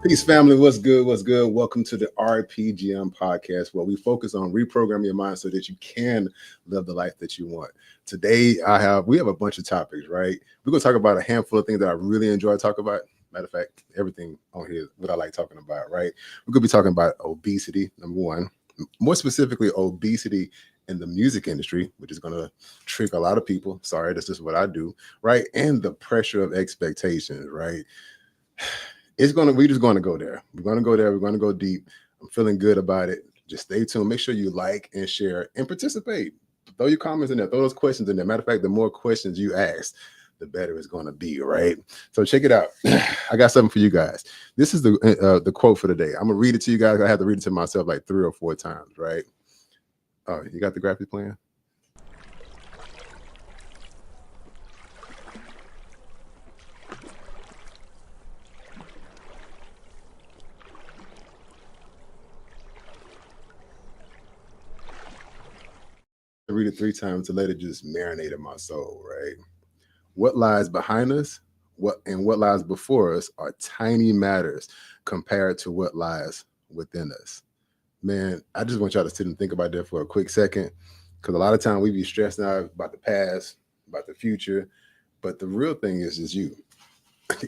Peace, family. What's good? What's good? Welcome to the RPGM podcast, where we focus on reprogramming your mind so that you can live the life that you want. Today, we have a bunch of topics, right? We're gonna talk about a handful of things that I really enjoy talking about. Matter of fact, everything on here is what I like talking about, right? We're gonna be talking about obesity, number one, more specifically, obesity in the music industry, which is gonna trigger a lot of people. Sorry, that's just what I do, right? And the pressure of expectations, right? We're just gonna go there. We're gonna go there. We're gonna go deep. I'm feeling good about it. Just stay tuned. Make sure you like and share and participate. Throw your comments in there. Throw those questions in there. Matter of fact, the more questions you ask, the better it's gonna be. Right. So check it out. I got something for you guys. This is the quote for the day. I'm gonna read it to you guys. I have to read it to myself like 3 or 4 times. Right. Oh, you got the graphics playing? Read it 3 times to let it just marinate in my soul, right? What lies behind us, what lies before us are tiny matters compared to what lies within us. Man, I just want y'all to sit and think about that for a quick second, because a lot of time we be stressed out about the past, about the future, but the real thing is you.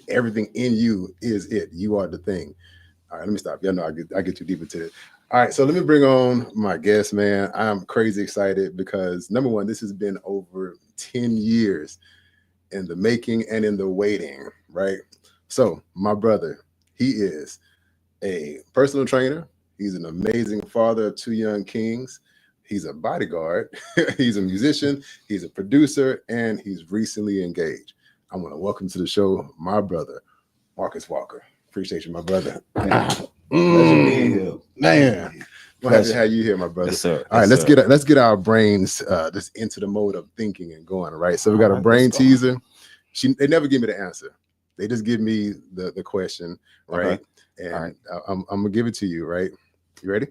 Everything in you is it. You are the thing. All right, let me stop. Y'all know I get too deep into it. All right, so let me bring on my guest, man. I'm crazy excited because, number one, this has been over 10 years in the making and in the waiting, right? So my brother, he is a personal trainer. He's an amazing father of 2 young kings. He's a bodyguard. He's a musician. He's a producer, and he's recently engaged. I want to welcome to the show my brother, Marcus Walker. Appreciate you, my brother. Man, we'll have to have you here, my brother. Yes, sir. All right, let's get our brains just into the mode of thinking and going. Right. So we got a brain teaser. They never give me the answer. They just give me the question, right? Okay. And right. I'm gonna give it to you. Right. You ready?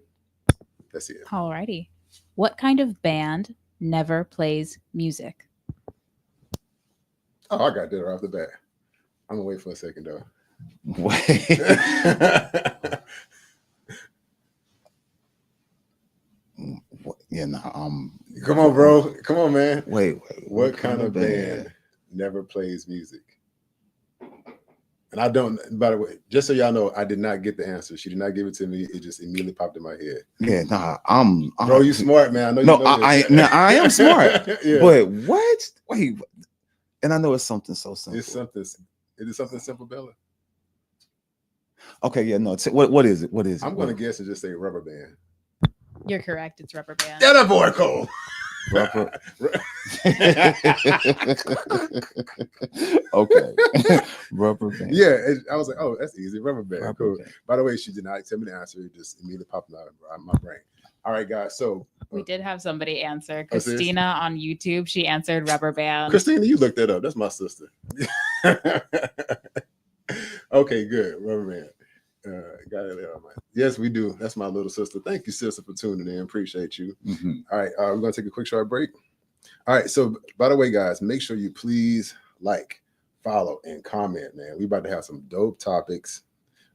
Let's see it. All righty. What kind of band never plays music? Oh, I got that right off the bat. I'm gonna wait for a second though. Wait. Yeah, no, come on, bro. Come on, man. Wait. What kind of band never plays music? And I don't, by the way, just so y'all know, I did not get the answer. She did not give it to me. It just immediately popped in my head. Yeah, I'm bro, you smart, man. I know you know this. I am smart. Yeah. But what? Wait. And I know it's something so simple. Is it something simple, Bella? Okay, yeah, no. What is it? What is it? I'm going to guess and just say rubber band. You're correct. It's rubber band. Yeah, that boy Cole. Rubber. Okay. Rubber band. Yeah, I was like, oh, that's easy. Rubber band. Cool. Band. By the way, she did not tell me the answer. It just immediately popped out of my brain. All right, guys. So we did have somebody answer. Christina on YouTube. She answered rubber band. Christina, you looked that up. That's my sister. Okay, good. Rubber band. Got it there. Yes, we do. That's my little sister. Thank you, sister, for tuning in. Appreciate you. Mm-hmm. All right, we're gonna take a quick short break. All right. So, by the way, guys, make sure you please like, follow, and comment. Man, we about to have some dope topics.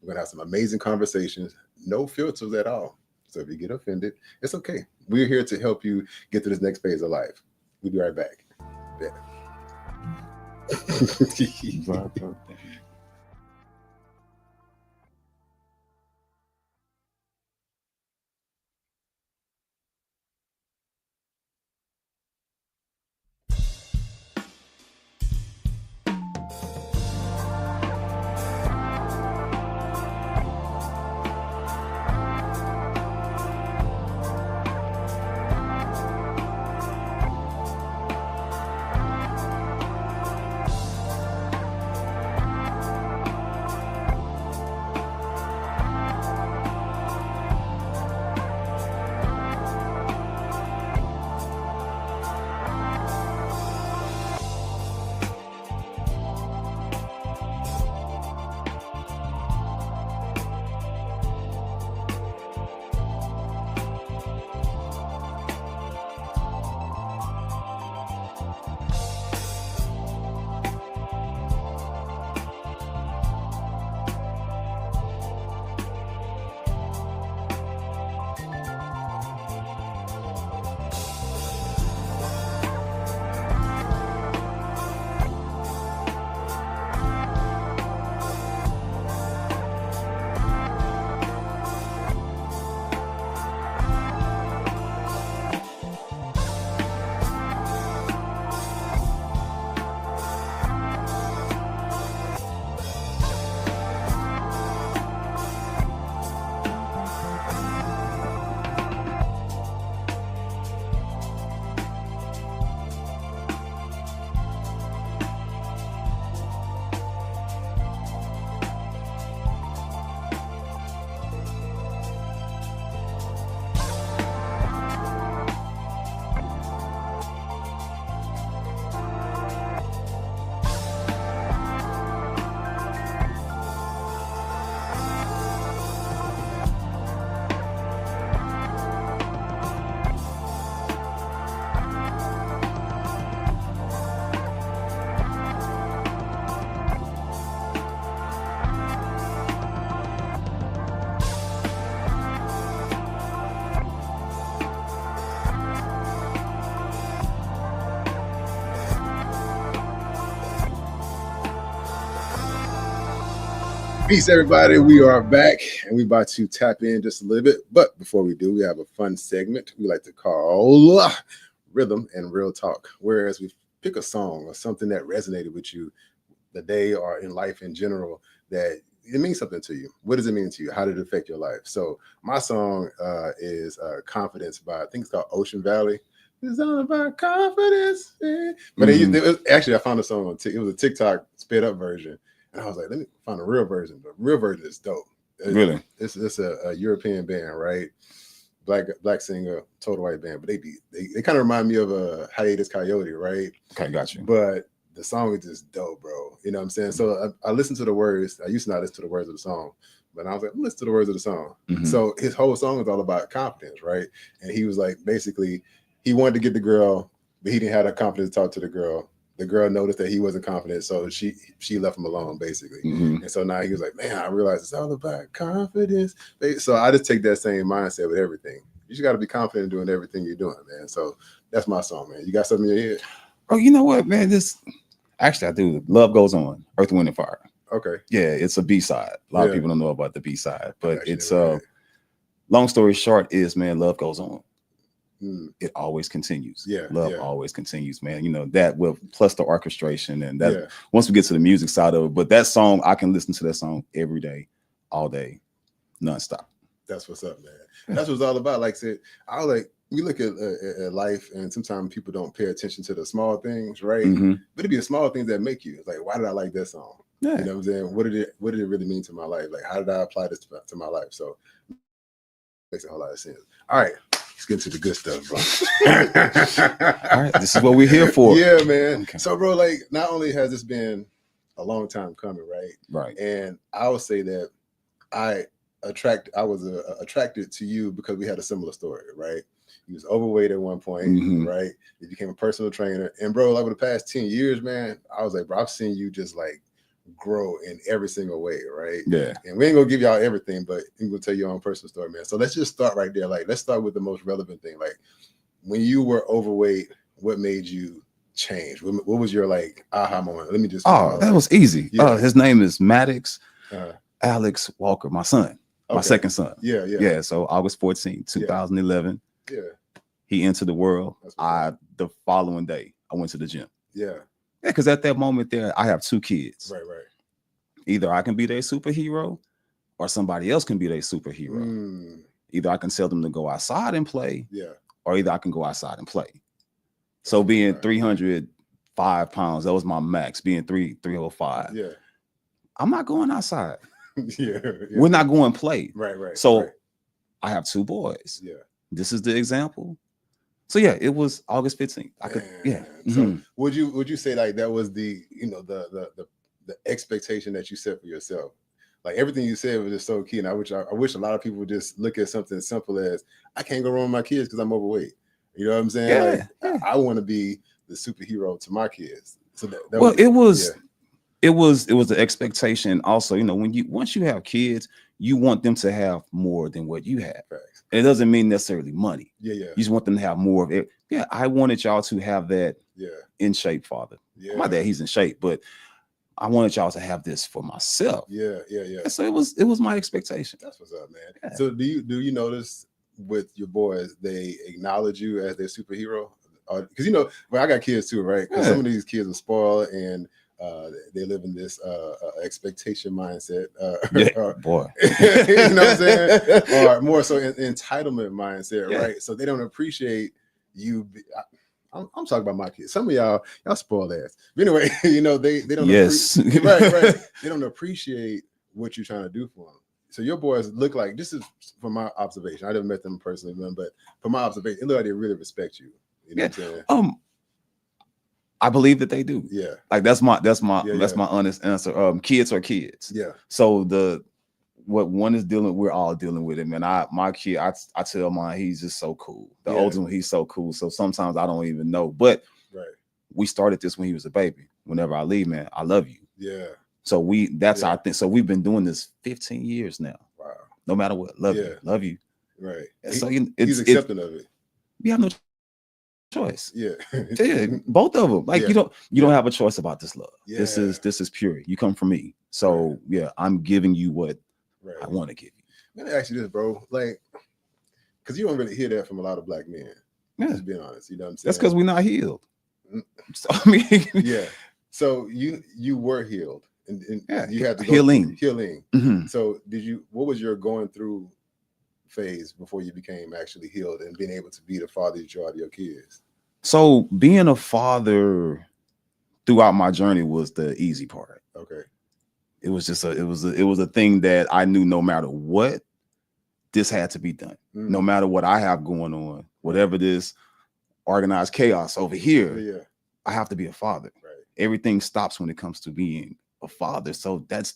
We're gonna have some amazing conversations. No filters at all. So if you get offended, it's okay. We're here to help you get to this next phase of life. We'll be right back. Peace, everybody. We are back and we about to tap in just a little bit. But before we do, we have a fun segment we like to call Rhythm and Real Talk, whereas we pick a song or something that resonated with you the day or in life in general that it means something to you. What does it mean to you? How did it affect your life? So my song is Confidence by, I think it's called Ocean Valley. It's all about confidence. But actually, I found a song on it was a TikTok sped up version. And I was like, let me find a real version. The real version is dope. Really? It's a European band, right? Black singer, total white band. But they kind of remind me of a Hiatus Coyote, right? Okay, got you. But the song is just dope, bro. You know what I'm saying? So I listened to the words. I used to not listen to the words of the song. But I was like, listen to the words of the song. So his whole song is all about confidence, right? And he was like, basically, he wanted to get the girl, but he didn't have the confidence to talk to the girl. The girl noticed that he wasn't confident, so she left him alone, basically. And so now he was like, man, I realized it's all about confidence. So I just take that same mindset with everything. You just got to be confident in doing everything you're doing, man. So that's my song, man. You got something in your head? Oh, you know what, man? Actually, I do. Love Goes On, Earth, Wind, and Fire. Okay. Yeah, it's a B-side. A lot of people don't know about the B-side, but it's long story short is, man, love goes on. It always continues. Love always continues, man. You know, that with plus the orchestration and that once we get to the music side of it, but that song, I can listen to that song every day, all day, nonstop. That's what's up, man. That's what it's all about. Like I said, we look at life, and sometimes people don't pay attention to the small things, right? But it'd be the small things that make you like, why did I like that song? You know what I'm saying? What did it really mean to my life? Like, how did I apply this to my life? So it makes a whole lot of sense. All right. Let's get to the good stuff, bro. All right, this is what we're here for. Yeah, man. Okay. So, bro, like, not only has this been a long time coming, right? Right. And I would say that I was attracted to you because we had a similar story, right? He was overweight at one point, right? You became a personal trainer, and bro, like over the past 10 years, man, I was like, bro, I've seen you just like grow in every single way, right? Yeah. And we ain't gonna give y'all everything, but I'm gonna tell you your own personal story, man. So let's just start right there. Like, let's start with the most relevant thing. Like, when you were overweight, what made you change? What was your like aha moment? Let me just. That was easy. Yeah. His name is Maddox Alex Walker, my son, my second son. Yeah. So August 14, 2011. Yeah. He entered the world. The following day, I went to the gym. Yeah. Yeah, because at that moment there, I have two kids. Right. Either I can be their superhero or somebody else can be their superhero. Either I can tell them to go outside and play, or either I can go outside and play. So being 305 pounds, that was my max, being 305. Yeah. I'm not going outside. We're not going to play. Right. So I have two boys. Yeah. This is the example. So yeah, it was August 15th. So would you say like that was the the expectation that you set for yourself? Like everything you said was just so key, and I wish a lot of people would just look at something as simple as I can't go wrong with my kids because I'm overweight. You know what I'm saying? I want to be the superhero to my kids. So it was the expectation. Also, you know, once you have kids, you want them to have more than what you have. It doesn't mean necessarily money. You just want them to have more of it. Yeah, I wanted y'all to have that in shape father. My dad, he's in shape, but I wanted y'all to have this for myself. Yeah. So it was my expectation. That's what's up, man. Yeah. So do you notice with your boys, they acknowledge you as their superhero? Because I got kids too, right? Because some of these kids are spoiled and they live in this expectation mindset. Boy. You know what I'm saying? Or more so entitlement mindset, right? So they don't appreciate you. I'm talking about my kids. Some of y'all spoil ass. But anyway, they don't. Yes. Right. They don't appreciate what you're trying to do for them. So your boys look like, this is from my observation. I never met them personally, but from my observation, it look like they really respect you. You know what I'm saying? I believe that they do. Yeah. Like that's my honest answer. Kids are kids. Yeah. So what one is we're all dealing with it, man. My kid, I tell mine, he's just so cool. The older one, he's so cool. So sometimes I don't even know. But we started this when he was a baby. Whenever I leave, man, I love you. Yeah. So that's our thing. So we've been doing this 15 years now. Wow. No matter what. Love you. Right. So he's accepting of it. We have no choice. Yeah. Both of them. Like you don't have a choice about this love. This is pure. You come from me. So yeah, I'm giving you what I want to give you. Let me ask you this, bro. Like, because you don't really hear that from a lot of black men. Yeah. Just being honest. You know what I'm saying? That's because we're not healed. So, I mean, yeah. So you were healed. And you had to go healing. Mm-hmm. So what was your going through phase before you became actually healed and being able to be the father that you are to your kids? So being a father throughout my journey was the easy part. Okay. It was just it was a thing that I knew no matter what, this had to be done. No matter what I have going on, whatever this organized chaos over here, I have to be a father. Right. Everything stops when it comes to being a father. So that's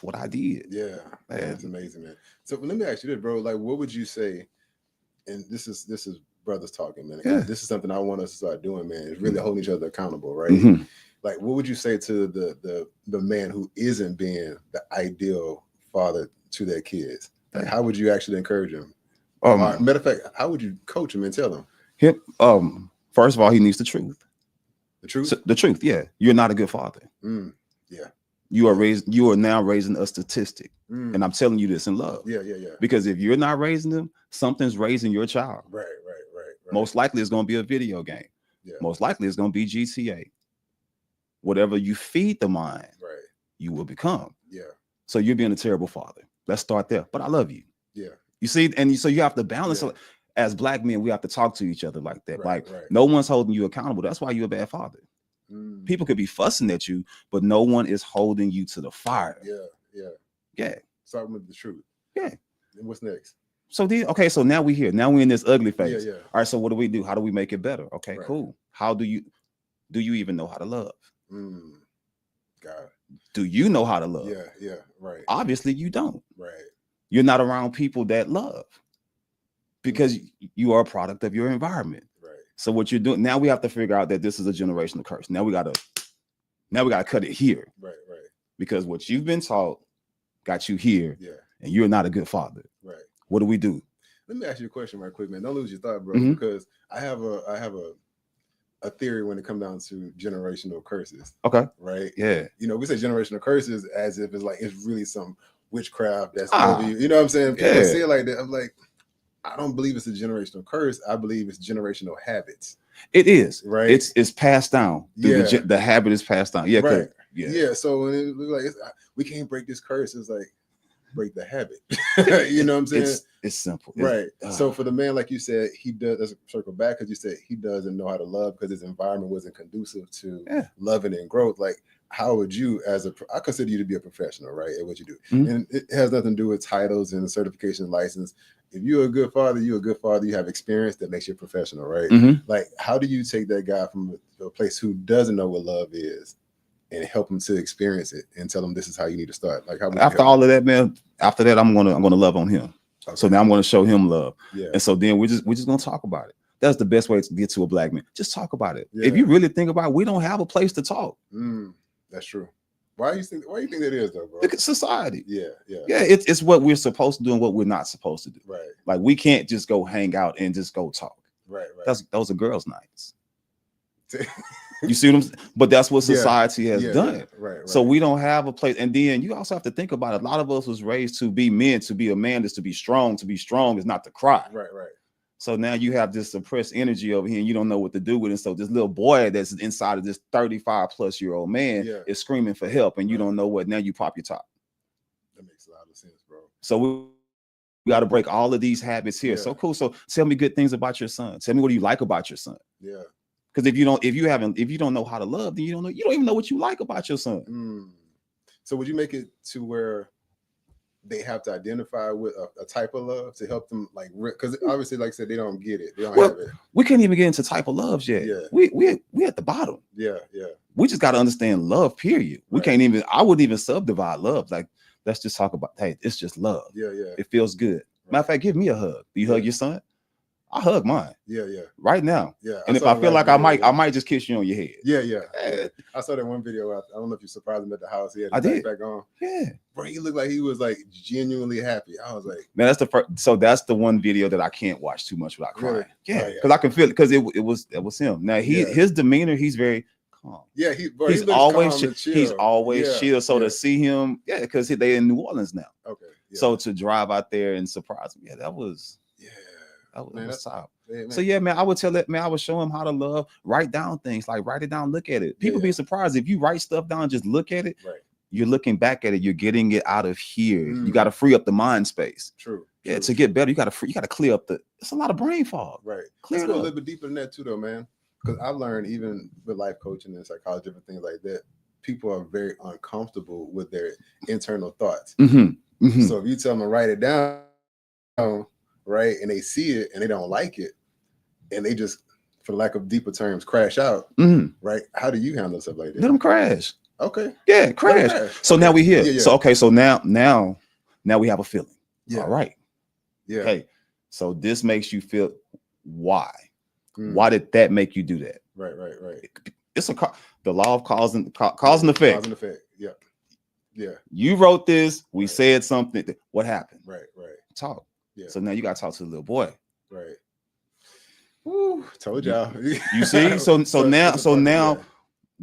what I did. Yeah, that's amazing, man. So let me ask you this, bro. Like, what would you say? And this is brothers talking, man. Yeah. This is something I want us to start doing, man. It's really holding each other accountable, right? Mm-hmm. Like, what would you say to the man who isn't being the ideal father to their kids? Like, how would you actually encourage him? Matter of fact, how would you coach him and tell him? First of all, he needs the truth. The truth? So, the truth, yeah. You're not a good father. Yeah. You are now raising a statistic. And I'm telling you this in love. Yeah. Because if you're not raising them, something's raising your child. Right. Most likely it's going to be a video game. Yeah. Most likely it's going to be GTA. Whatever you feed the mind, you will become. Yeah. So you're being a terrible father. Let's start there. But I love you. Yeah. You see, and so you have to balance it. As black men, we have to talk to each other like that. No one's holding you accountable. That's why you're a bad father. People could be fussing at you, but no one is holding you to the fire. Yeah. Starting with the truth. Yeah. And what's next? So so now we're here. Now we're in this ugly phase. Yeah. All right. So what do we do? How do we make it better? Okay, cool. How do you even know how to love? God. Do you know how to love? Yeah. Right. Obviously you don't. Right. You're not around people that love because you are a product of your environment. Right. So what you're doing now, we have to figure out that this is a generational curse. Now we gotta cut it here. Right. Because what you've been taught got you here. Yeah. And you're not a good father. Right. What do we do? Let me ask you a question right quick, man. Don't lose your thought, bro, because I have a theory when it comes down to generational curses. Okay. Right? Yeah. You know, we say generational curses as if it's really some witchcraft that's over you. You know what I'm saying? People say it like that. I'm like, I don't believe it's a generational curse. I believe it's generational habits. It is. Right. It's passed down. The habit is passed down. Yeah. Right. Yeah. So when it looks like we can't break this curse, it's like break the habit. You know what I'm saying? It's simple. Right. So for the man, like you said, he does, let's circle back, because you said he doesn't know how to love because his environment wasn't conducive to loving and growth. Like, how would you, I consider you to be a professional, right, at what you do. And it has nothing to do with titles and certification license. If you're a good father, you have experience that makes you a professional, right? Like, how do you take that guy from a place who doesn't know what love is and help him to experience it and tell him this is how you need to start? Like, how after all of that, man, after that, I'm gonna love on him. Okay. So now I'm gonna show him love. Yeah. And so then we're just gonna talk about it. That's the best way to get to a black man. Just talk about it. Yeah. If you really think about it, we don't have a place to talk. That's true. Why do you think that is, though, bro? Look at society. Yeah. It's what we're supposed to do and what we're not supposed to do. Right. Like, we can't just go hang out and just go talk. Right. Those are girls' nights. You see what I'm saying? But that's what society has done. Yeah. Right. So we don't have a place. And then you also have to think about it. A lot of us was raised to be men. To be a man is to be strong. To be strong is not to cry. Right. So now you have this suppressed energy over here and you don't know what to do with it. So this little boy that's inside of this 35-plus-year-old man is screaming for help, and you don't know what. Now you pop your top. That makes a lot of sense, bro. So we got to break all of these habits here. So cool. So tell me good things about your son. Tell me what do you like about your son. Yeah. Because if you don't know how to love, then you don't even know what you like about your son. So would you make it to where they have to identify with a type of love to help them, like, because obviously, like I said, they don't get it. They don't have it. We can't even get into type of loves yet. Yeah. We at the bottom. Yeah. We just got to understand love, period. We can't even, I wouldn't even subdivide love. Like, let's just talk about, hey, it's just love. Yeah. It feels good. Matter of fact, give me a hug. Do you hug your son? I hug mine. Yeah. Right now. Yeah. And if I feel like I might just kiss you on your head. Yeah. I saw that one video. I don't know if you surprised him at the house. He had his back on. Yeah. Bro, he looked like he was like genuinely happy. I was like, man, that's the one video that I can't watch too much without crying. Really? Yeah. Because I can feel it, because it was him. Now his demeanor, he's very calm. Yeah, he's always chill. He's always chill. So to see him, because they in New Orleans now. Okay. Yeah. So to drive out there and surprise me, that was top. Man. So man, I would tell that man, I would show him how to love. Write down things, like write it down, look at it. People be surprised if you write stuff down, just look at it. Right. You're looking back at it. You're getting it out of here. You got to free up the mind space. True. To get better, you got to clear up it's a lot of brain fog. Right. Clear Let's go a little bit deeper than that too, though, man. Because I've learned even with life coaching and psychology, different things like that, people are very uncomfortable with their internal thoughts. So if you tell them to write it down, right, and they see it and they don't like it, and they just, for lack of deeper terms, crash out, right? How do you handle stuff like that? Let them crash. Okay. Yeah, crash. So now we here. So so now we have a feeling. Yeah. All right. Yeah. Okay. So this makes you feel why? Why did that make you do that? Right. It's the law of cause and effect. Cause and effect. Yeah. Yeah. You wrote this. We said something. What happened? Right. Talk. Yeah. So now you got to talk to the little boy. Right. Woo, told y'all. You see? So now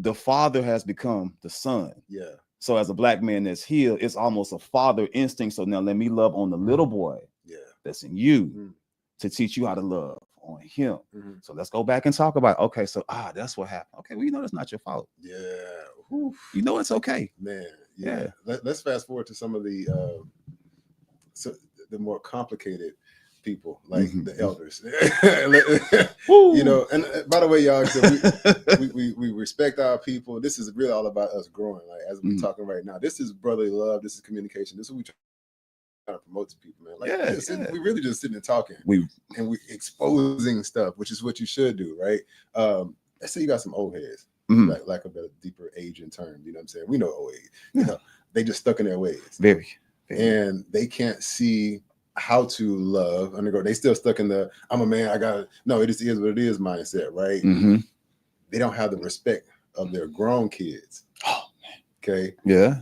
the father has become the son. Yeah. So as a black man that's healed, it's almost a father instinct. So now let me love on the little boy that's in you to teach you how to love on him. So let's go back and talk about, okay, so that's what happened. Okay, well, you know that's not your fault. Yeah. You know it's okay. Man. Yeah. Let's fast forward to some of the more complicated people, like the elders. You know, and by the way, y'all, we respect our people. This is really all about us growing, like as we're talking right now. This is brotherly love, this is communication, this is what we trying to promote to people, man. Like we really just sitting and talking. We exposing stuff, which is what you should do, right? Let's say you got some old heads, like lack of a deeper age in terms, you know what I'm saying? We know old age. You know, they just stuck in their ways. Very. And they can't see how to love undergo. They still stuck in the I'm a man, I gotta no, it just is what it is mindset, right? They don't have the respect of their grown kids. Oh man. Okay. Yeah.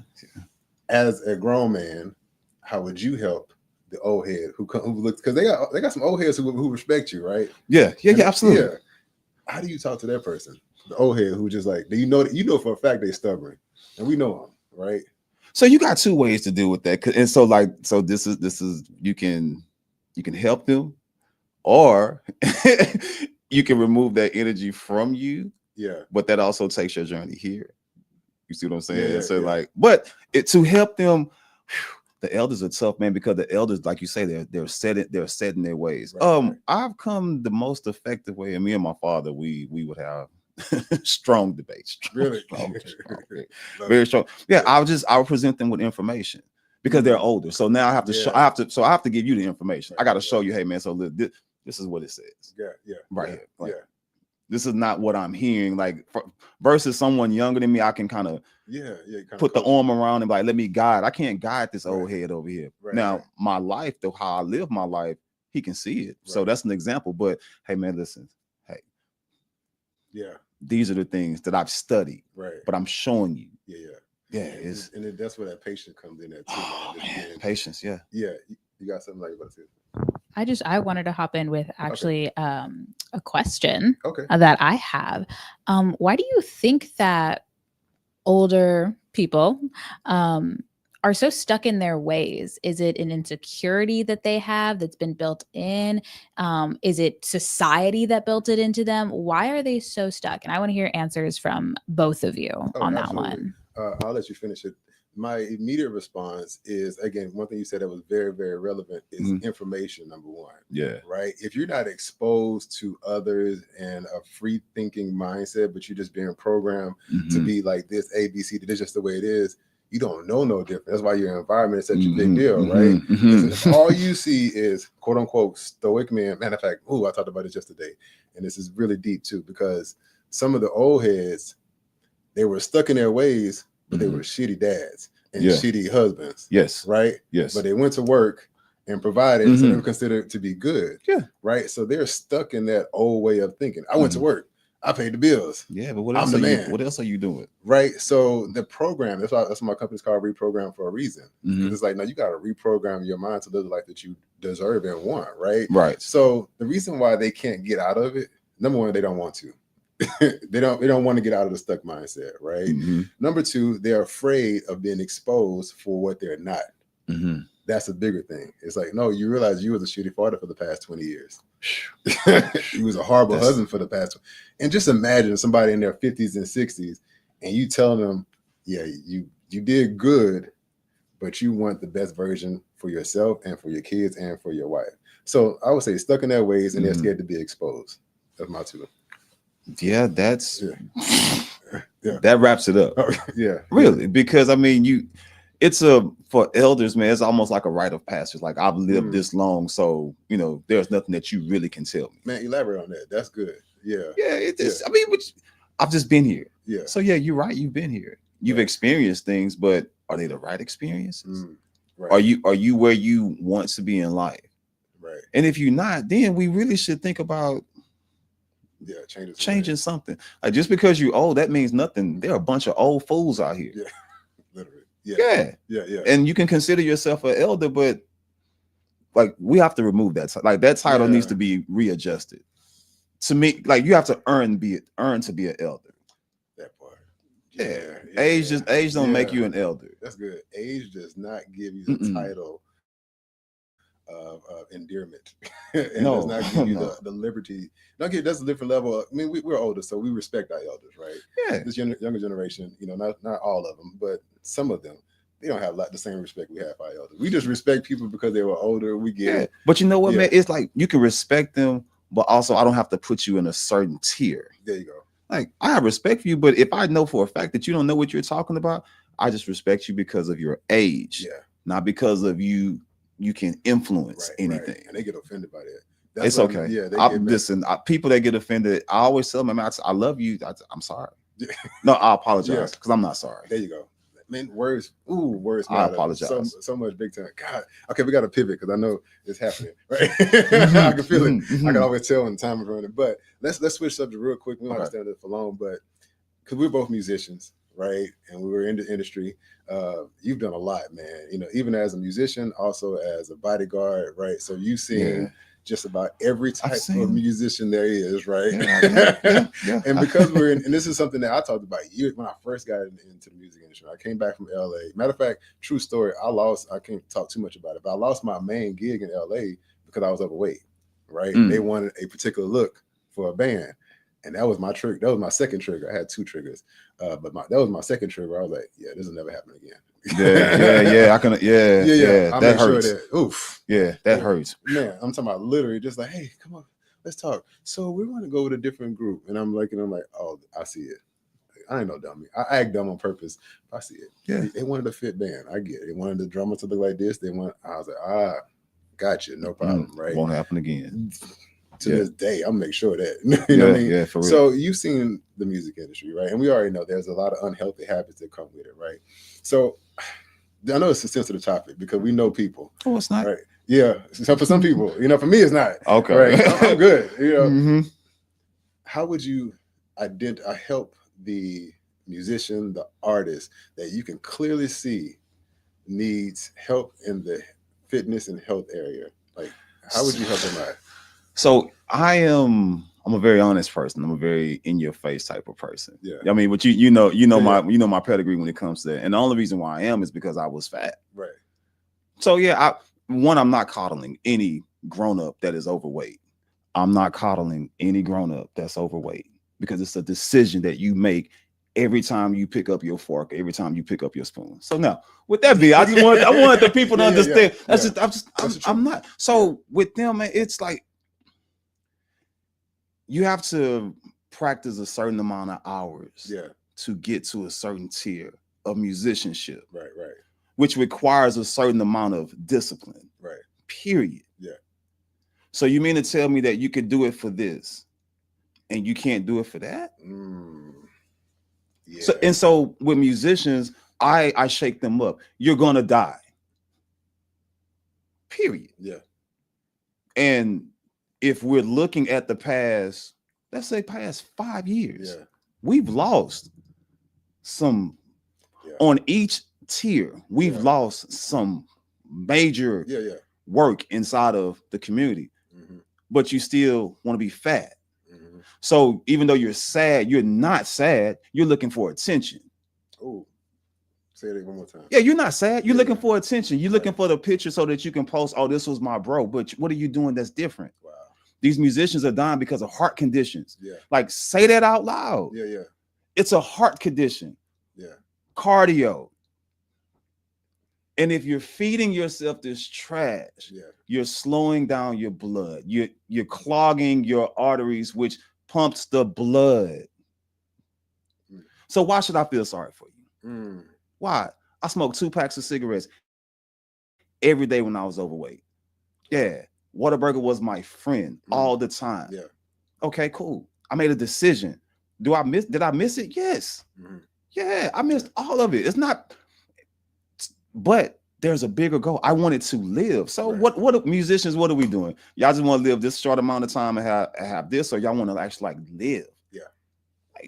As a grown man, how would you help the old head who looks, because they got some old heads who respect you, right? Yeah, absolutely. Yeah. How do you talk to that person? The old head who just like, you know for a fact they're stubborn. And we know them, right? So you got two ways to deal with that. And so this is you can help them, or you can remove that energy from you. Yeah. But that also takes your journey here. You see what I'm saying? But to help them, the elders are tough, man, because the elders, like you say, they're set in their ways. Right. I've come the most effective way, and me and my father, we would have strong debates. Really? Strong, very strong. Yeah, I would present them with information because they're older. So now I have to show. I have to give you the information. I got to show you, hey man, so this is what it says. Yeah. Right here. Like, this is not what I'm hearing. Like versus someone younger than me, I can kind of put the arm around and like, let me guide. I can't guide this old head over here. Right. Now, my life, though, how I live my life, he can see it. Right. So that's an example. But hey, man, listen. Hey, these are the things that I've studied. Right. But I'm showing you. Yeah. And that's where that patience comes in. That too. Oh, man. Patience. Yeah. Yeah. You got something like about to say? I wanted to hop in with actually a question that I have. Why do you think that older people are so stuck in their ways? Is it an insecurity that they have that's been built in? Is it society that built it into them? Why are they so stuck? And I want to hear answers from both of you on that one. I'll let you finish it. My immediate response is, again, one thing you said that was very, very relevant is information, number one. Yeah. Right. If you're not exposed to others and a free thinking mindset, but you're just being programmed to be like this, A, B, C, that's just the way it is. You don't know no different. That's why your environment is such a big deal, right? If all you see is quote unquote stoic men. Matter of fact, I talked about this yesterday, and this is really deep too, because some of the old heads, they were stuck in their ways, but they were shitty dads and shitty husbands. Yes. Right? Yes. But they went to work and provided, so they were considered to be good. Yeah. Right? So they're stuck in that old way of thinking. I went to work. I paid the bills. Yeah, but what else are you doing? Right? So the program, that's why my company's called Reprogram for a reason. It's like, now you got to reprogram your mind to live the life that you deserve and want, right? Right. So the reason why they can't get out of it, number one, they don't want to. they don't want to get out of the stuck mindset, right? Number two, they're afraid of being exposed for what they're not. That's a bigger thing. It's like, no, you realize you was a shitty father for the past 20 years. You was a horrible husband for the past. And just imagine somebody in their 50s and 60s, and you telling them, yeah, you did good, but you want the best version for yourself and for your kids and for your wife. So I would say stuck in their ways, and they're scared to be exposed. That's my two. Yeah, that's that wraps it up. Yeah, really, because I mean, it's for elders, man. It's almost like a rite of passage. Like, I've lived this long, so there's nothing that you really can tell me. Man, elaborate on that. That's good. Yeah, it is. I mean, I've just been here. Yeah. So yeah, you're right. You've been here. You've experienced things, but are they the right experiences? Right. Are you where you want to be in life? Right. And if you're not, then we really should think about changing something. Like, just because you're old, that means nothing. There are a bunch of old fools out here. Yeah, literally. Yeah. And you can consider yourself an elder, but like, we have to remove that. Like, that title needs to be readjusted. To me, like, you have to earn to be an elder. That part. Yeah. Age don't make you an elder. That's good. Age does not give you the title of endearment. And does not give you the liberty. That's a different level. I mean, we're older, so we respect our elders, right? Yeah. This younger generation, not all of them, but some of them, they don't have the same respect we have for our elders. We just respect people because they were older. We get it. But you know what, man? It's like, you can respect them, but also I don't have to put you in a certain tier. There you go. Like, I have respect for you, but if I know for a fact that you don't know what you're talking about, I just respect you because of your age, not because of you can influence anything. Right. And they get offended by that. It's okay. Listen, people that get offended, I always tell them, I love you. I'm sorry. No, I apologize because I'm not sorry. There you go. Man, words. I apologize. So much big time. God. Okay, we got to pivot because I know it's happening. Right. I can feel it. I can always tell when the time is running. But let's switch subject real quick. We don't have to stand there for long, but because we're both musicians, right? And we were in the industry. You've done a lot, man. Even as a musician, also as a bodyguard, right? So you've seen just about every type of musician there is, right? Yeah. And because we're in, and this is something that I talked about years when I first got into the music industry. I came back from LA. Matter of fact, true story, I can't talk too much about it, but I lost my main gig in LA because I was overweight, right? They wanted a particular look for a band. And that was my trigger. That was my second trigger. I had two triggers, but that was my second trigger. I was like, "Yeah, this will never happen again." Yeah. I can. Yeah. That hurts. Oof. Yeah, that hurts. Man, I'm talking about literally just like, "Hey, come on, let's talk." So we want to go with a different group, and I'm like, "Oh, I see it. I ain't no dummy. I act dumb on purpose. I see it. Yeah, they wanted a fit band. I get it. They wanted the drummer to look like this. I was like, gotcha, no problem. Right? Won't happen again." To this day, I'll make sure that you know what I mean. Yeah, for real. So you've seen the music industry, right? And we already know there's a lot of unhealthy habits that come with it, right? So I know it's a sensitive topic because we know people. Oh, it's not. Right? Yeah. So for some people, for me, it's not. Okay. Right? I'm good. How would you help the musician, the artist that you can clearly see needs help in the fitness and health area? Like, how would you help them out? So I'm a very honest person. I'm a very in your face type of person. Yeah. I mean, but you know my pedigree when it comes to that. And the only reason why I am is because I was fat. Right. So yeah, I'm not coddling any grown up that is overweight. I'm not coddling any grown up that's overweight because it's a decision that you make every time you pick up your fork, every time you pick up your spoon. So now, with that be, I want the people to understand. I'm not. So with them, man, it's like, you have to practice a certain amount of hours to get to a certain tier of musicianship. Right. Which requires a certain amount of discipline. Right. Period. Yeah. So you mean to tell me that you could do it for this and you can't do it for that? Yeah. So with musicians, I shake them up. You're gonna die. Period. Yeah. And if we're looking at the past, let's say past 5 years, we've lost some on each tier. We've lost some major work inside of the community, but you still want to be fat. So even though you're sad, you're not sad. You're looking for attention. Oh, say it one more time. Yeah, you're not sad. You're looking for attention. You're looking for the picture so that you can post, oh, this was my bro. But what are you doing that's different? Wow. These musicians are dying because of heart conditions. Yeah. Like, say that out loud. Yeah, yeah. It's a heart condition. Yeah. Cardio. And if you're feeding yourself this trash, you're slowing down your blood. You're clogging your arteries, which pumps the blood. So why should I feel sorry for you? Why? I smoked 2 packs of cigarettes every day when I was overweight. Yeah. Whataburger was my friend all the time. Yeah. Okay, cool. I made a decision. Did I miss it? Yes. Yeah, I missed all of it. It's not, but there's a bigger goal. I wanted to live. So what musicians, what are we doing? Y'all just want to live this short amount of time and have this, or y'all want to actually like live? Yeah.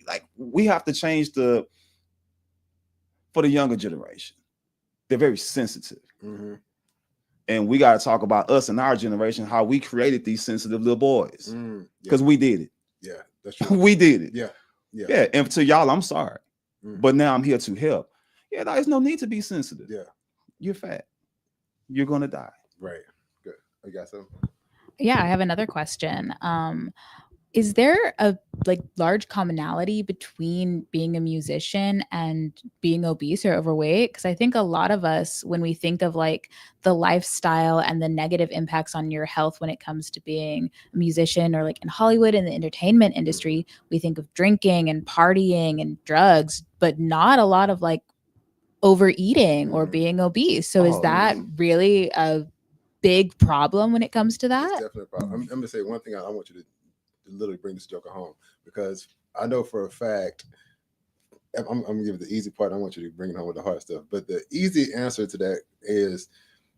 Like we have to change for the younger generation. They're very sensitive. And we got to talk about us and our generation, how we created these sensitive little boys. Because we did it. Yeah, that's true. We did it. Yeah. Yeah. And to y'all, I'm sorry. But now I'm here to help. Yeah, there's no need to be sensitive. Yeah. You're fat. You're going to die. Right. Good. I got something. Yeah, I have another question. Is there a large commonality between being a musician and being obese or overweight? Because I think a lot of us, when we think of like the lifestyle and the negative impacts on your health when it comes to being a musician or like in Hollywood in the entertainment industry, we think of drinking and partying and drugs, but not a lot of like overeating or being obese. So is that really a big problem when it comes to that? It's definitely a problem. I'm going to say one thing. I want you to literally bring this joker home, because I know for a fact, I'm gonna give it the easy part. I want you to bring it home with the hard stuff. But the easy answer to that is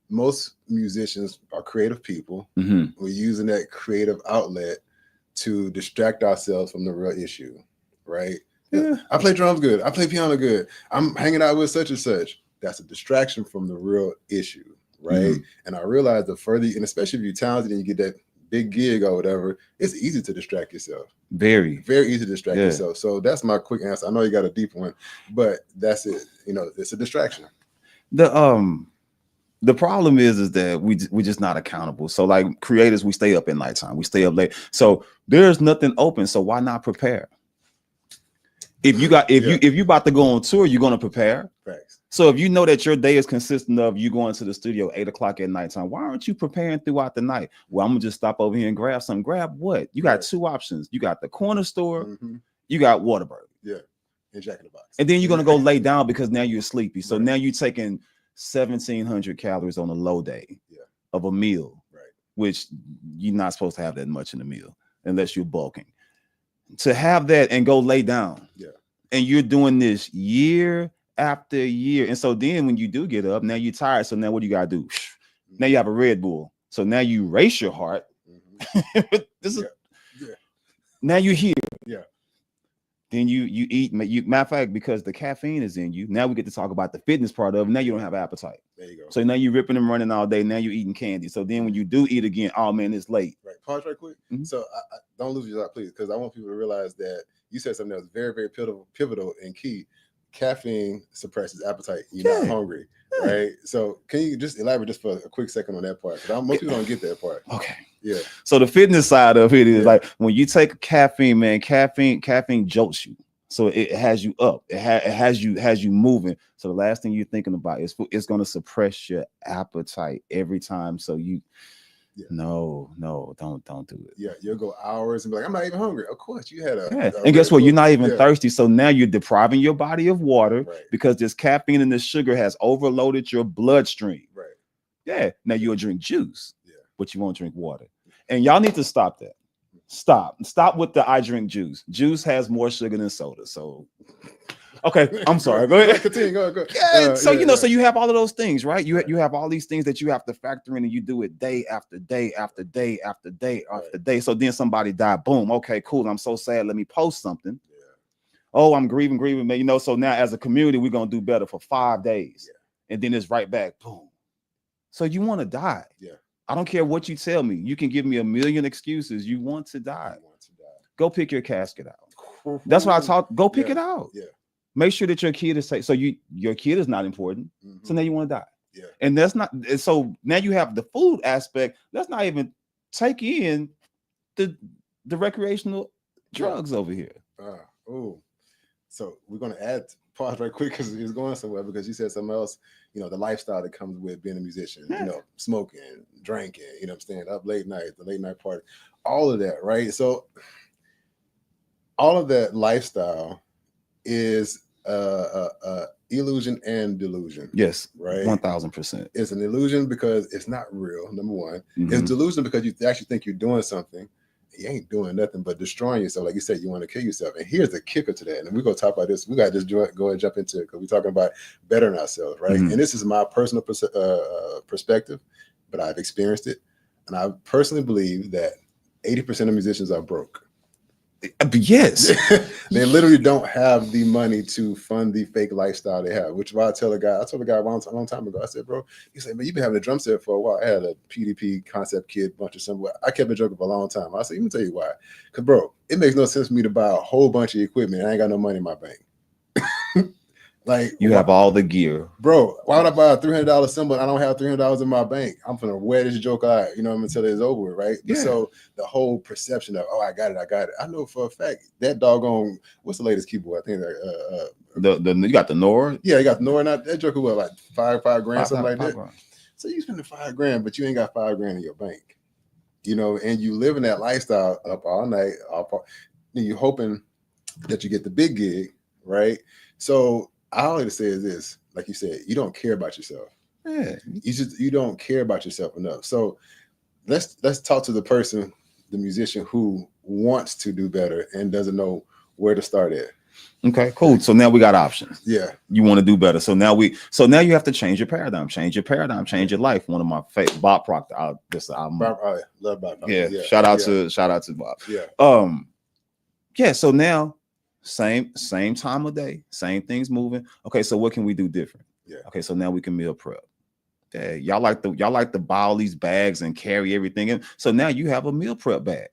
most musicians are creative people. We're using that creative outlet to distract ourselves from the real issue, right? Yeah. I play drums good. I play piano good. I'm hanging out with such and such. That's a distraction from the real issue, right? And I realize the further, and especially if you're talented and you get that big gig or whatever, it's easy to distract yourself. Very, very easy to distract yourself. So that's my quick answer. I know you got a deep one, but that's it. You know, it's a distraction. The problem is that we're just not accountable. So like creators, we stay up at nighttime. We stay up late. So there's nothing open. So why not prepare? If you about to go on tour, you're gonna prepare. Thanks. So if you know that your day is consistent of you going to the studio 8 o'clock at nighttime, why aren't you preparing throughout the night? Well, I'm gonna just stop over here and grab something. Grab what? You got 2 options. You got the corner store, you got Whataburger. Yeah, and Jack in the Box. And then you're gonna go lay down because now you're sleepy. So now you're taking 1,700 calories on a low day of a meal, which you're not supposed to have that much in a meal unless you're bulking. To have that and go lay down. And you're doing this year after year. And so then when you do get up, now you're tired. So now what do you gotta do? Now you have a Red Bull. So now you race your heart. Now you're here. Yeah. Then you eat. Matter of fact, because the caffeine is in you, now we get to talk about the fitness part of it. Now you don't have appetite. There you go. So now you're ripping and running all day. Now you're eating candy. So then when you do eat again, oh man, it's late. Right. Pause right quick. So I don't lose your thought, please, because I want people to realize that you said something that was very, very pivotal and key. Caffeine suppresses appetite. You're not hungry, right? So can you just elaborate just for a quick second on that part? Because most people don't get that part. Okay. Yeah. So the fitness side of it is like when you take caffeine, man, caffeine jolts you. So it has you up. It has you moving. So the last thing you're thinking about is it's going to suppress your appetite every time. So you no, don't do it. Yeah, you'll go hours and be like, I'm not even hungry. Of course, you had and guess what? You're not even thirsty. So now you're depriving your body of water because this caffeine and this sugar has overloaded your bloodstream. Right. Yeah. Now you'll drink juice, but you won't drink water. And y'all need to stop that. Stop with the I drink juice. Juice has more sugar than soda. So okay, I'm sorry. Go ahead. Continue. Go. Yeah. So so you have all of those things, right? You have all these things that you have to factor in, and you do it day after day after day after day after day. So then somebody died. Boom. Okay, cool. I'm so sad. Let me post something. Yeah. Oh, I'm grieving, man. You know. So now as a community, we're gonna do better for 5 days, and then it's right back. Boom. So you want to die? Yeah. I don't care what you tell me. You can give me a million excuses. You want to die. go pick your casket out. That's what I taught. Go pick it out. Yeah. Make sure that your kid is safe. So your kid is not important. So now you want to die. Yeah. And that's not. So now you have the food aspect. Let's not even take in the recreational drugs over here. So we're gonna pause right quick because it's going somewhere, because you said something else. You know, the lifestyle that comes with being a musician. You know, smoking, drinking. You know, staying up late night, the late night party, all of that, right? So all of that lifestyle is illusion and delusion. Yes, right. 1000%. It's an illusion because it's not real. Number one, it's delusion because you actually think you're doing something. You ain't doing nothing but destroying yourself. Like you said, you want to kill yourself. And here's the kicker to that. And we're gonna talk about this. We got to just go and jump into it because we're talking about bettering ourselves, right? And this is my personal perspective, but I've experienced it, and I personally believe that 80% of musicians are broke. Yes. They literally don't have the money to fund the fake lifestyle they have, which is why I told a guy a long time ago, I said, bro, he said, man, you've been having a drum set for a while. I had a PDP concept kit, bunch of something. I kept it joking for a long time. I said, let me tell you why. Because, bro, it makes no sense for me to buy a whole bunch of equipment. I ain't got no money in my bank. Like, you have all the gear, bro. Why would I buy a $300 cymbal? I don't have $300 in my bank. I'm gonna wear this joke out, you know, until it's over with, right? Yeah. So the whole perception of, oh, I got it. I know for a fact that doggone, what's the latest keyboard? I think you got the Nord. Yeah, you got the Nord. That joker was like $5 grand, something like that. Grand. So you spending $5 grand, but you ain't got $5 grand in your bank, you know, and you living that lifestyle up all night. And you hoping that you get the big gig, right? So all I want to say is this, like you said, you don't care about yourself. Yeah. You don't care about yourself enough. So let's talk to the person, the musician who wants to do better and doesn't know where to start at. Okay, cool. So now we got options. Yeah. You want to do better. So now you have to change your paradigm, change your life. One of my favorite, Bob Proctor. I love Bob. Yeah. Shout out to Bob. Yeah. Yeah. So now same time of day, same things moving. Okay, so what can we do different? Yeah. Okay, so now we can meal prep. Yeah, y'all like to buy all these bags and carry everything in. So now you have a meal prep bag.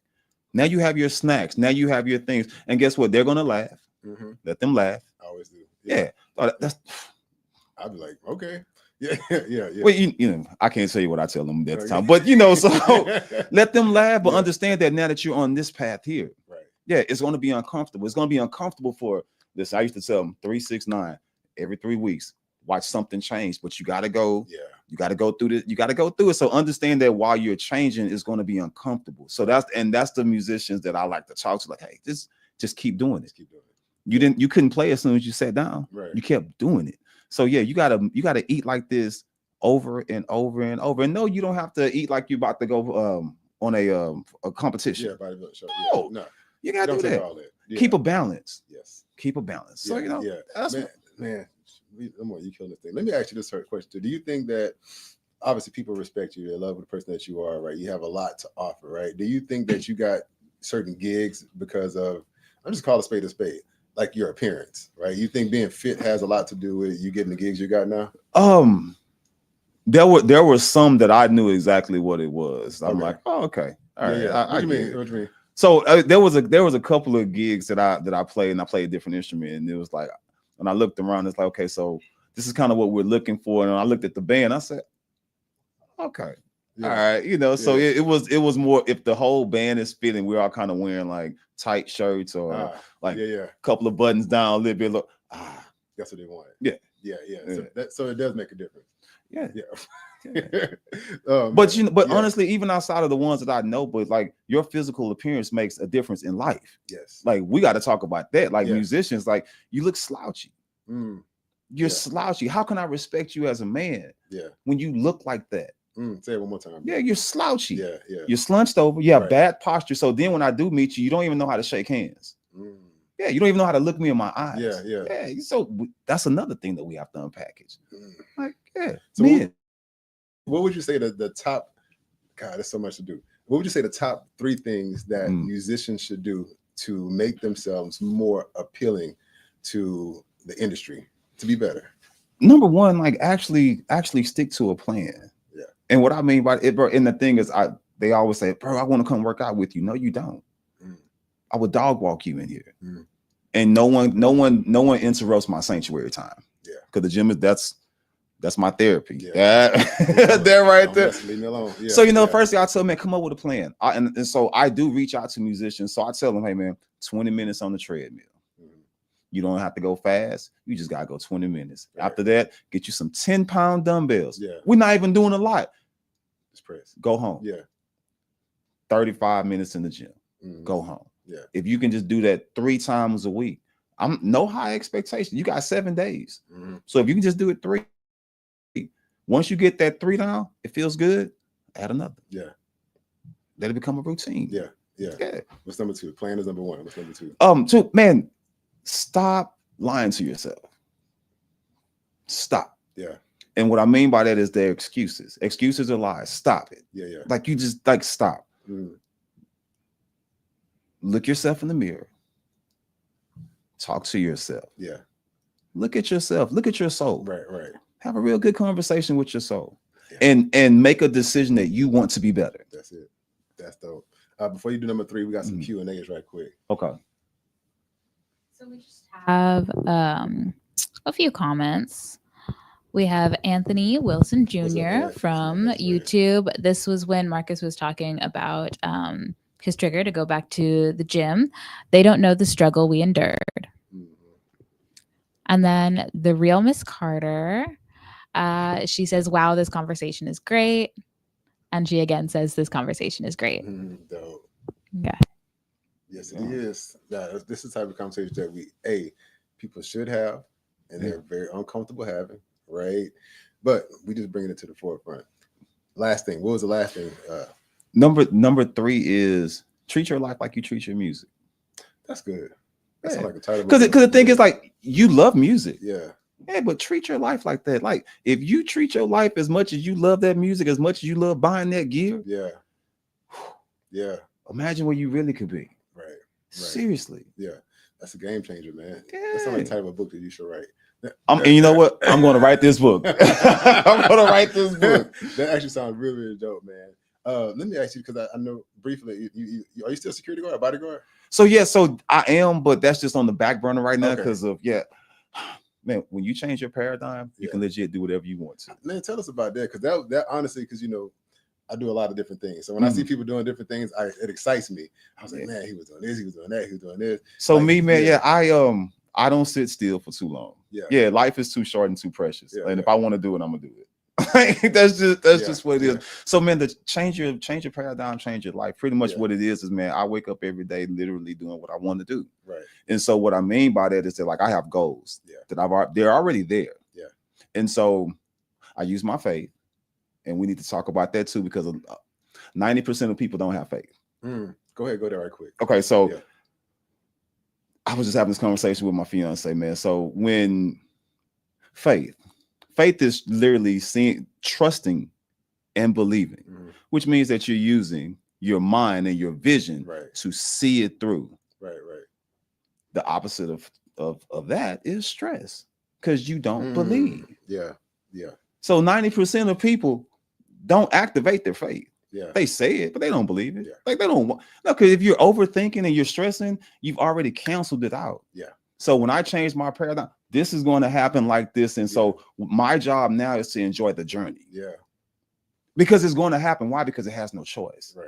Now you have your snacks. Now you have your things. And guess what? They're gonna laugh. Let them laugh. I always do. Yeah. That's. I'd be like, okay. Yeah. Well, you know, I can't tell you what I tell them at the time, but you know, so let them laugh, but understand that now that you're on this path here, right? Yeah, it's going to be uncomfortable. It's going to be uncomfortable for this. I used to tell them 3-6-9 every 3 weeks. Watch something change, but you got to go. Yeah, you got to go through this. You got to go through it. So understand that while you're changing, it's going to be uncomfortable. So that's the musicians that I like to talk to. Like, hey, just keep doing it. Keep doing it. You couldn't play as soon as you sat down. Right. You kept doing it. So yeah, you gotta eat like this over and over and over. And no, you don't have to eat like you're about to go on a competition. Yeah, bodybuilding show. No, you gotta do that. Yeah. Keep a balance. Yes. Keep a balance. So you know, man, you killing this thing. Let me ask you this question. Do you think that obviously people respect you, they love the person that you are, right? You have a lot to offer, right? Do you think that you got certain gigs because of, I'm just call a spade, like your appearance, right? You think being fit has a lot to do with you getting the gigs you got now? There were some that I knew exactly what it was. I'm like, oh, okay, all right. Yeah. What do you mean? So there was a couple of gigs that I played, and I played a different instrument, and it was like, when I looked around, it's like, okay, so this is kind of what we're looking for. And I looked at the band, I said, okay, all right, you know. So it was more, if the whole band is fitting, we're all kind of wearing like tight shirts or a couple of buttons down a little bit. That's what they wanted. Yeah. So it does make a difference. Yeah. But honestly, even outside of the ones that I know, but like your physical appearance makes a difference in life. Yes. Like we got to talk about that. Like musicians, like you look slouchy. You're slouchy. How can I respect you as a man? Yeah. When you look like that. Say it one more time. Yeah, you're slouchy. Yeah. You're slunched over. You have bad posture. So then when I do meet you, you don't even know how to shake hands. Yeah, you don't even know how to look me in my eyes. Yeah. So that's another thing that we have to unpackage. Like, So what would you say the top? God, there's so much to do. What would you say the top 3 things that musicians should do to make themselves more appealing to the industry to be better? Number one, like actually stick to a plan. Yeah. And what I mean by it, bro, and the thing is, they always say, bro, I want to come work out with you. No, you don't. I would dog walk you in here, and no one interrupts my sanctuary time. Yeah, because the gym is that's my therapy. Yeah, they're right there. Leave me alone. Yeah. So first thing I tell them, man, come up with a plan. And so I do reach out to musicians. So I tell them, hey man, 20 minutes on the treadmill. You don't have to go fast. You just gotta go 20 minutes. Right. After that, get you some 10-pound dumbbells. Yeah, we're not even doing a lot. Just press. Go home. Yeah, 35 minutes in the gym. Go home. Yeah, if you can just do that 3 times a week, I'm no high expectation. You got 7 days, so if you can just do it 3. Once you get that 3 down, it feels good. Add another. Yeah, let it become a routine. Yeah. What's number 2? Plan is number 1. What's number 2? 2, man, stop lying to yourself. Stop. Yeah. And what I mean by that is their excuses. Excuses are lies. Stop it. Yeah. Like you just stop. Look yourself in the mirror. Talk to yourself. Yeah. Look at yourself. Look at your soul. Right. Have a real good conversation with your soul, and make a decision that you want to be better. That's it. That's dope. Before you do number 3, we got some Q&As right quick. Okay. So we just have a few comments. We have Anthony Wilson Jr. from YouTube. This was when Marcus was talking about his trigger to go back to the gym. They don't know the struggle we endured. And then the real Miss Carter, she says, wow, this conversation is great. And she again says, this conversation is great. Dope. Yeah. Yes, it is. Yeah, this is the type of conversation that people should have, and they're very uncomfortable having, right? But we just bringing it to the forefront. Last thing. What was the last thing? Number 3 is treat your life like you treat your music. That's good. That's like a title. Because the thing is, like, you love music. Yeah. Yeah, but treat your life like that. Like, if you treat your life as much as you love that music, as much as you love buying that gear. Yeah. Imagine where you really could be. Right. Seriously. Yeah. That's a game changer, man. Yeah. That's not the type of book that you should write. And you know what? I'm going to write this book. I'm going to write this book. That actually sounds really, really dope, man. Let me ask you, because I know briefly, you are you still a security guard, a bodyguard? So I am, but that's just on the back burner right now because of man, when you change your paradigm, you can legit do whatever you want to. Man, tell us about that, because that honestly, because I do a lot of different things. So when I see people doing different things, it excites me. I was like, man, he was doing this, he was doing that, he was doing this. So like, me, man, I don't sit still for too long. Yeah, life is too short and too precious. And if I want to do it, I'm gonna do it. that's just what it is. So man, to change your paradigm, change your life. Pretty much what it is man, I wake up every day literally doing what I want to do. Right. And so what I mean by that is that, like, I have goals that they're already there. Yeah. And so I use my faith, and we need to talk about that too, because 90% of people don't have faith. Go ahead, go there right quick. Okay, so I was just having this conversation with my fiance, man. So when faith is literally trusting and believing, which means that you're using your mind and your vision to see it through. Right. The opposite of that is stress, because you don't believe. Yeah. So 90% of people don't activate their faith. Yeah. They say it, but they don't believe it. Yeah. Like, they don't want. No, because if you're overthinking and you're stressing, you've already canceled it out. Yeah. So when I change my paradigm, this is going to happen like this. And so my job now is to enjoy the journey. Yeah. Because it's going to happen. Why? Because it has no choice. Right.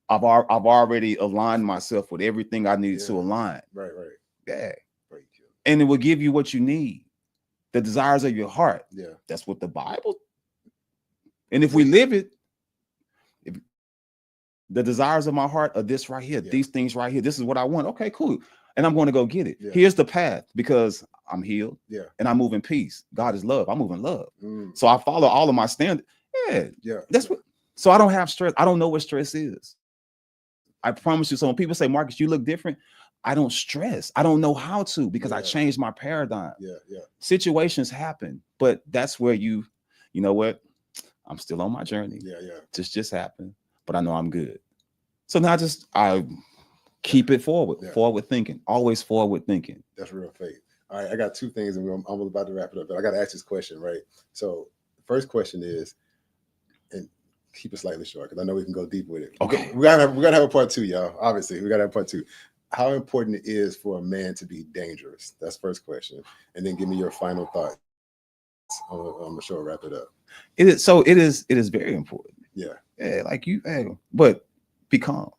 I've already aligned myself with everything I needed to align. Right. Yeah. And it will give you what you need. The desires of your heart. Yeah. That's what the Bible. And if we live it, the desires of my heart are this right here, these things right here. This is what I want. Okay, cool. And I'm going to go get it. Yeah. Here's the path, because I'm healed. Yeah. And I move in peace. God is love. I move in love. So I follow all of my standards. Yeah. That's what. So I don't have stress. I don't know what stress is. I promise you. So when people say, Marcus, you look different, I don't stress. I don't know how to, because I changed my paradigm. Yeah. Situations happen, but that's where you know what? I'm still on my journey. Yeah. Just happened, but I know I'm good. So now I keep it forward thinking, always forward thinking. That's real faith. All right, I got 2 things, and I'm about to wrap it up, but I got to ask this question, right? So the first question is, and keep it slightly short, because I know we can go deep with it. Okay. We gotta have a part 2, y'all. Obviously, we gotta have part 2. how important it is for a man to be dangerous. That's first question, and then give me your final thoughts. I'm sure wrap it up. It is so. It is very important. Yeah. Like you, but be calm.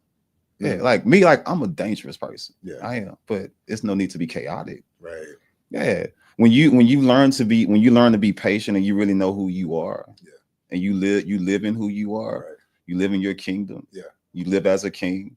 Yeah, like me, like I'm a dangerous person. Yeah, I am, but it's no need to be chaotic. Right. Yeah. When you learn to be patient and you really know who you are. Yeah. And you live in who you are. Right. You live in your kingdom. Yeah. You live as a king.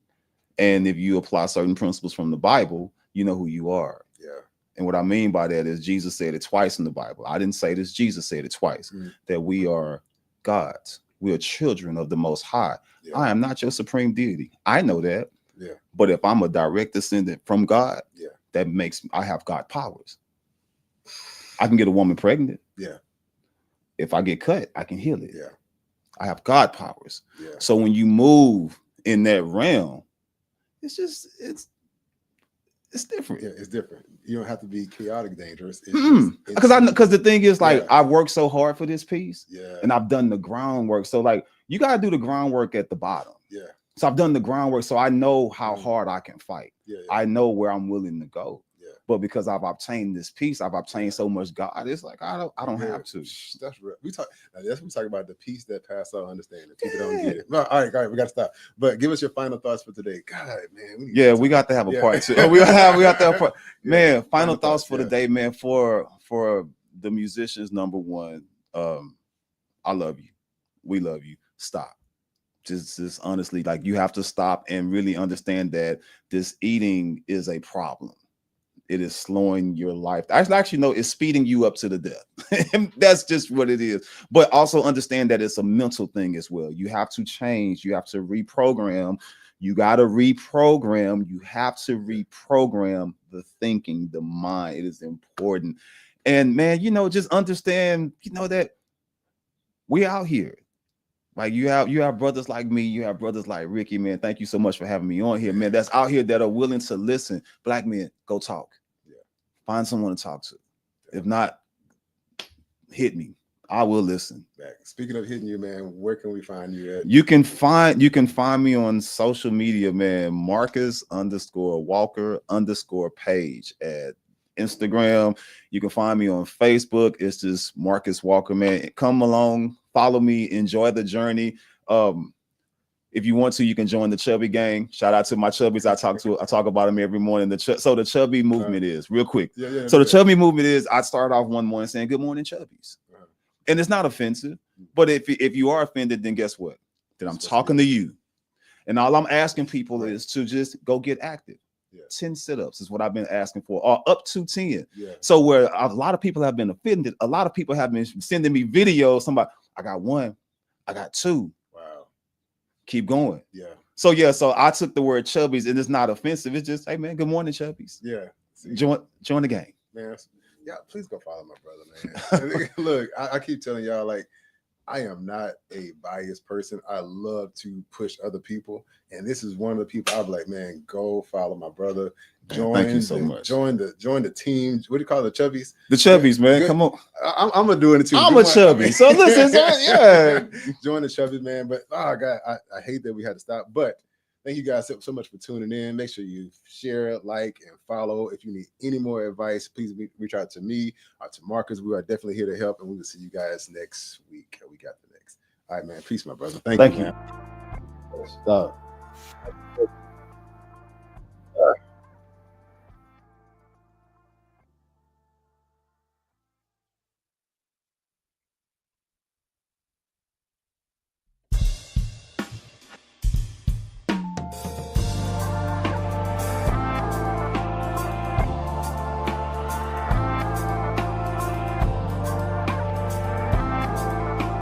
And if you apply certain principles from the Bible, you know who you are. Yeah. And what I mean by that is Jesus said it twice in the Bible. I didn't say this. Jesus said it twice, that we are gods. We are children of the Most High. Yeah. I am not your supreme deity. I know that. Yeah. But if I'm a direct descendant from God, yeah, that makes I have God powers. I can get a woman pregnant. Yeah. If I get cut, I can heal it. Yeah. I have God powers. Yeah. So when you move in that realm, it's different. Yeah, it's different. You don't have to be chaotic dangerous. Because the thing is, like, I worked so hard for this piece. Yeah. And I've done the groundwork. So like you gotta do the groundwork at the bottom. Yeah. So I've done the groundwork. So I know how hard I can fight. Yeah. I know where I'm willing to go. Yeah. But because I've obtained this peace, I've obtained so much God. It's like I don't have to. That's real. We talk about the peace that passes all understanding. People don't get it. No, all right, we got to stop. But give us your final thoughts for today. God, man. We got to have a part two. we got to have a part. Man, final thoughts for the day, man. For the musicians, number one, I love you. We love you. Stop. Just honestly, like, you have to stop and really understand that this eating is a problem. It is slowing your life. Actually, no, it's speeding you up to the death. That's just what it is. But also understand that it's a mental thing as well. You have to change. You have to reprogram. You got to reprogram. You have to reprogram the thinking, the mind. It is important. And man, just understand, that we're out here. Like you have brothers like me, you have brothers like Ricky, man. Thank you so much for having me on here, man. That's out here that are willing to listen. Black men, go talk. Yeah. Find someone to talk to. If not, hit me. I will listen. Speaking of hitting you, man, where can we find you at? You can find me on social media, man. Marcus_Walker_page at Instagram. You can find me on Facebook. It's just Marcus Walker, man. Come along, follow me, enjoy the journey. If you want to, you can join the Chubby Gang. Shout out to my Chubbies. I talk about them every morning. So the Chubby movement is real quick. So the Chubby movement is, I start off one morning saying, "Good morning, Chubbies," and it's not offensive. But if you are offended, then guess what? Then I'm talking to you, and all I'm asking people is to just go get active. 10 sit-ups is what I've been asking for, or up to 10. So where a lot of people have been offended, a lot of people have been sending me videos. Somebody, I got 1, I got 2. Wow. Keep going. So I took the word Chubbies, and it's not offensive. It's just, hey man, good morning, Chubbies. Join the gang. Man, please go follow my brother, man. Look, I keep telling y'all, like, I am not a biased person. I love to push other people, and this is one of the people I'll be like, man, go follow my brother. Thank you so much. Join the team. What do you call it, the Chubbies? The Chubbies, man. Good. Come on. I'm gonna do it too. I'm a Chubby. So listen, join the Chubbies, man. But oh god, I hate that we had to stop. But thank you guys so much for tuning in. Make sure you share, like, and follow. If you need any more advice, please reach out to me or to Marcus. We are definitely here to help, and we will see you guys next week. We got the next. All right, man. Peace, my brother. Thank you, man. Stop.